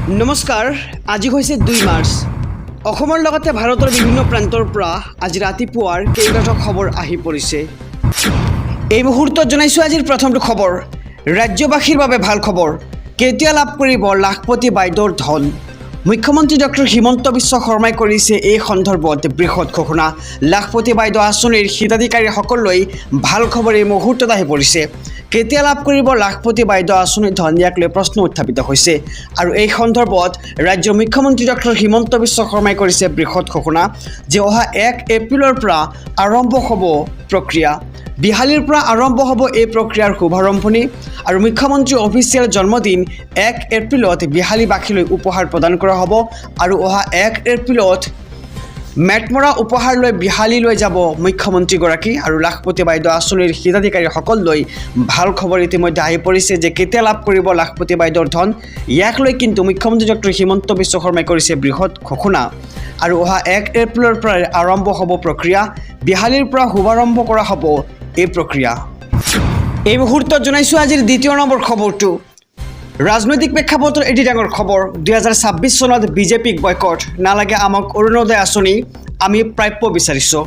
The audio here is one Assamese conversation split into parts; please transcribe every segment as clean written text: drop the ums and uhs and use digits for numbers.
নমস্কাৰ, আজি হৈছে 2 মাৰ্চ। অসমৰ লগতে ভাৰতৰ বিভিন্ন প্ৰান্তৰ পৰা আজি ৰাতিপুৱাৰ কেইবাটাও খবৰ আহি পৰিছে। এই মুহূৰ্তত জনাইছোঁ আজিৰ প্ৰথমটো খবৰ। ৰাজ্যবাসীৰ বাবে ভাল খবৰ। কেতিয়া লাভ কৰিব লাখপতি বাইদেউৰ ধন? মুখ্যমন্ত্ৰী ডক্টৰ হিমন্ত বিশ্ব শৰ্মাই কৰিছে এই সন্দৰ্ভত বৃহৎ ঘোষণা। লাখপতি বাইদেউ আঁচনিৰ হিতাধিকাৰীসকললৈ ভাল খবৰ এই মুহূৰ্তত আহি পৰিছে। কেতিয়া লাভ কৰিব লাখপতি বাইদেউ আঁচনিৰ ধন, ইয়াক লৈ প্ৰশ্ন উত্থাপিত হৈছে। আৰু এই সন্দৰ্ভত ৰাজ্যৰ মুখ্যমন্ত্ৰী ডক্টৰ হিমন্ত বিশ্ব শৰ্মাই কৰিছে বৃহৎ ঘোষণা যে অহা 1 এপ্ৰিলৰ পৰা আৰম্ভ হ'ব প্ৰক্ৰিয়া। বিহালীৰ পৰা আৰম্ভ হ'ব এই প্ৰক্ৰিয়াৰ শুভাৰম্ভণি। আৰু মুখ্যমন্ত্ৰীৰ অফিচিয়েল জন্মদিন 1 এপ্ৰিলত বিহালীবাসীলৈ উপহাৰ প্ৰদান কৰা হ'ব। আৰু অহা 1 এপ্ৰিলত মেটমৰা উপহাৰ লৈ বিহালীলৈ যাব মুখ্যমন্ত্ৰীগৰাকী। আৰু লাখপতি বাইদেউ আঁচনিৰ হিতাধিকাৰীসকললৈ ভাল খবৰ ইতিমধ্যে আহি পৰিছে যে কেতিয়া লাভ কৰিব লাখপতি বাইদেউৰ ধন। ইয়াক লৈ কিন্তু মুখ্যমন্ত্ৰী ডক্টৰ হিমন্ত বিশ্ব শৰ্মাই কৰিছে বৃহৎ ঘোষণা। আৰু অহা 1 এপ্ৰিলৰ পৰা আৰম্ভ হ'ব প্ৰক্ৰিয়া। বিহালীৰ পৰা শুভাৰম্ভ কৰা হ'ব এই প্ৰক্ৰিয়া। এই মুহূৰ্তত জনাইছোঁ আজিৰ দ্বিতীয় নম্বৰ খবৰটো। ৰাজনৈতিক প্ৰেক্ষাপটৰ এটি ডাঙৰ খবৰ। 2026 চনত বিজেপিক বয়কট, নালাগে আমাক অৰুণোদয় আঁচনি, আমি প্ৰাপ্য বিচাৰিছোঁ।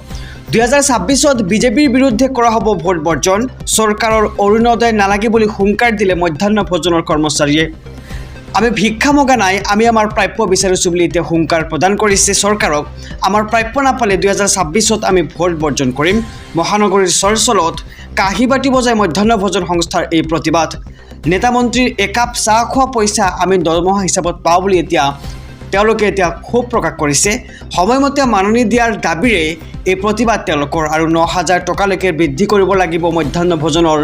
2026ত বিজেপিৰ বিৰুদ্ধে কৰা হ'ব ভোট বৰ্জন। চৰকাৰৰ অৰুণোদয় নালাগে বুলি হুংকাৰ দিলে মধ্যাহ্ন ভোজনৰ কৰ্মচাৰীয়ে। আমি ভিক্ষা মগা নাই, আমি আমাৰ প্ৰাপ্য বিচাৰিছোঁ বুলি এতিয়া হুংকাৰ প্ৰদান কৰিছে চৰকাৰক। আমাৰ প্ৰাপ্য নাপালে 2026ত আমি ভোট বৰ্জন কৰিম। মহানগৰীৰ চৰচলত কাঁহী বাতি বজাই মধ্যাহ্ন ভোজন সংস্থাৰ এই প্ৰতিবাদ। নেতা মন্ত্ৰীৰ একাপ চাহ খোৱা পইচা আমি দৰমহা হিচাপত পাওঁ বুলি তেওঁলোকে এতিয়া ক্ষোভ প্ৰকাশ কৰিছে। সময়মতে মাননি দিয়াৰ দাবীৰে এই প্ৰতিবাদ তেওঁলোকৰ। আৰু 9,000 টকালৈকে বৃদ্ধি কৰিব লাগিব মধ্যাহ্ন ভোজনৰ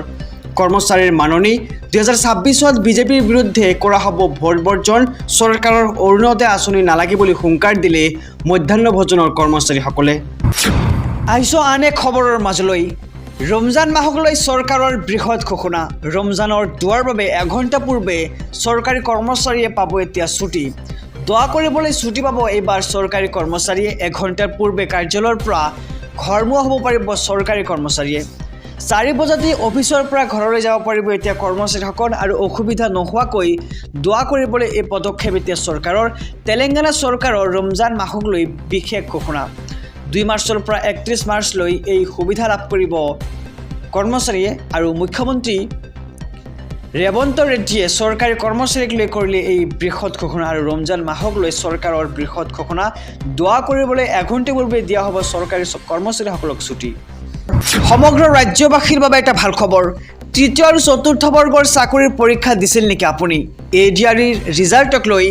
কৰ্মচাৰীৰ মাননি। 2026ত বিজেপিৰ বিৰুদ্ধে কৰা হ'ব ভোট বৰ্জন। চৰকাৰৰ অৰুণোদয় আঁচনি নালাগে বুলি হুংকাৰ দিলে মধ্যাহ্ন ভোজনৰ কৰ্মচাৰীসকলে। আহিছোঁ আন এক খবৰৰ মাজলৈ। ৰমজান মাহক লৈ চৰকাৰৰ বৃহৎ ঘোষণা। ৰমজানৰ দুৱাৰ বাবে এঘণ্টা পূৰ্বে চৰকাৰী কৰ্মচাৰীয়ে পাব এতিয়া ছুটি। দোৱা কৰিবলৈ ছুটি পাব এইবাৰ চৰকাৰী কৰ্মচাৰীয়ে। এঘণ্টাৰ পূৰ্বে কাৰ্যালয়ৰ পৰা ঘৰমুৱা হ'ব পাৰিব চৰকাৰী কৰ্মচাৰীয়ে। 4 বজাতেই অফিচৰ পৰা ঘৰলৈ যাব পাৰিব এতিয়া কৰ্মচাৰীসকল। আৰু অসুবিধা নোহোৱাকৈ দোৱা কৰিবলৈ এই পদক্ষেপ এতিয়া চৰকাৰৰ। তেলেংগানা চৰকাৰৰ ৰমজান মাহক লৈ বিশেষ ঘোষণা। 2 মাৰ্চৰ পৰা 31 মাৰ্চলৈ এই সুবিধা লাভ কৰিব কৰ্মচাৰীয়ে। আৰু মুখ্যমন্ত্ৰী ৰেৱন্ত ৰেড্ডীয়ে চৰকাৰী কৰ্মচাৰীক লৈ কৰিলে এই বৃহৎ ঘোষণা। আৰু ৰমজান মাহক লৈ চৰকাৰৰ বৃহৎ ঘোষণা। দোৱা কৰিবলৈ এঘণ্টা পূৰ্বে দিয়া হ'ব চৰকাৰী কৰ্মচাৰীসকলক ছুটি। সমগ্ৰ ৰাজ্যবাসীৰ বাবে এটা ভাল খবৰ। তৃতীয় আৰু চতুৰ্থ বৰ্গৰ চাকৰিৰ পৰীক্ষা দিছিল নেকি আপুনি? ADREৰ ৰিজাল্টক লৈ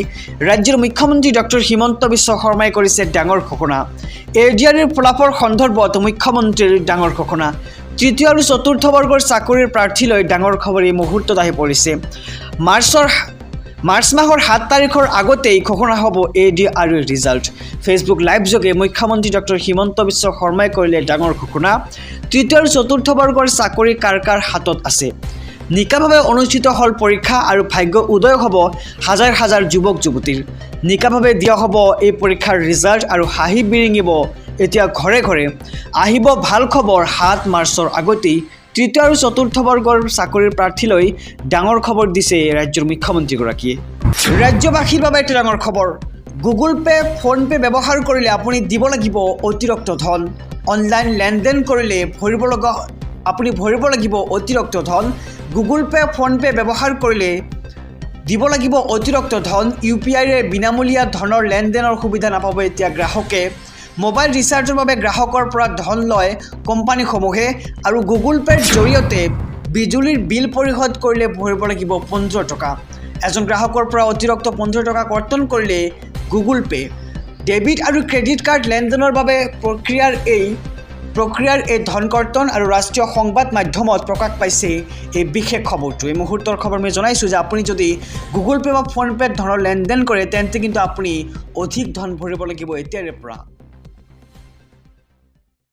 ৰাজ্যৰ মুখ্যমন্ত্ৰী ডক্টৰ হিমন্ত বিশ্ব শৰ্মাই কৰিছে ডাঙৰ ঘোষণা। ADREৰ ফলাফল সন্দৰ্ভত মুখ্যমন্ত্ৰীৰ ডাঙৰ ঘোষণা। তৃতীয় আৰু চতুৰ্থ বৰ্গৰ চাকৰিৰ প্ৰাৰ্থীলৈ ডাঙৰ খবৰ এই মুহূৰ্তত আহি পৰিছে। মাৰ্চ মাহৰ 7 তাৰিখৰ আগতেই ঘোষণা হ'ব ADREৰ ৰিজাল্ট। ফেচবুক লাইভ যোগে মুখ্যমন্ত্ৰী ডক্টৰ হিমন্ত বিশ্ব শৰ্মাই কৰিলে ডাঙৰ ঘোষণা। তৃতীয় আৰু চতুৰ্থ বৰ্গৰ চাকৰি কাৰ কাৰ হাতত আছে? নিকাভাৱে অনুষ্ঠিত হ'ল পৰীক্ষা। আৰু ভাগ্য উদয় হ'ব হাজাৰ হাজাৰ যুৱক যুৱতীৰ। নিকাভাৱে দিয়া হ'ব এই পৰীক্ষাৰ ৰিজাল্ট। আৰু হাঁহি বিৰিঙিব এতিয়া ঘৰে ঘৰে। আহিব ভাল খবৰ 7 মাৰ্চৰ আগতেই তৃতীয় আৰু চতুৰ্থ বৰ্গৰ চাকৰিৰ প্ৰাৰ্থীলৈ ডাঙৰ খবৰ দিছে ৰাজ্যৰ মুখ্যমন্ত্ৰীগৰাকীয়ে। ৰাজ্যবাসীৰ বাবে এটা ডাঙৰ খবৰ। গুগল পে', ফোনপে' ব্যৱহাৰ কৰিলে আপুনি দিব লাগিব অতিৰিক্ত ধন। অনলাইন লেনদেন কৰিলে আপুনি ভৰিব লাগিব অতিৰিক্ত ধন। গুগল পে', ফোনপে' ব্যৱহাৰ কৰিলে দিব লাগিব অতিৰিক্ত ধন। UPIৰে বিনামূলীয়া ধনৰ লেনদেনৰ সুবিধা নাপাব এতিয়া গ্ৰাহকে। মোবাইল ৰিচাৰ্জৰ বাবে গ্ৰাহকৰ পৰা ধন লয় কোম্পানীসমূহে। আৰু গুগল পে'ৰ জৰিয়তে বিজুলীৰ বিল পৰিশোধ কৰিলে ভৰিব লাগিব 15 টকা। এজন গ্ৰাহকৰ পৰা অতিৰিক্ত 15 টকা কৰ্তন কৰিলে গুগল পে'। ডেবিট আৰু ক্ৰেডিট কাৰ্ড লেনদেনৰ বাবে প্ৰক্ৰিয়াৰ এই ধন কৰ্তন। আৰু ৰাষ্ট্ৰীয় সংবাদ মাধ্যমত প্ৰকাশ পাইছে এই বিশেষ খবৰটো। এই মুহূৰ্তৰ খবৰ মই জনাইছোঁ যে আপুনি যদি গুগল পে' বা ফোনপে'ত ধনৰ লেনদেন কৰে তেন্তে কিন্তু আপুনি অধিক ধন ভৰিব লাগিব এতিয়াৰে পৰা।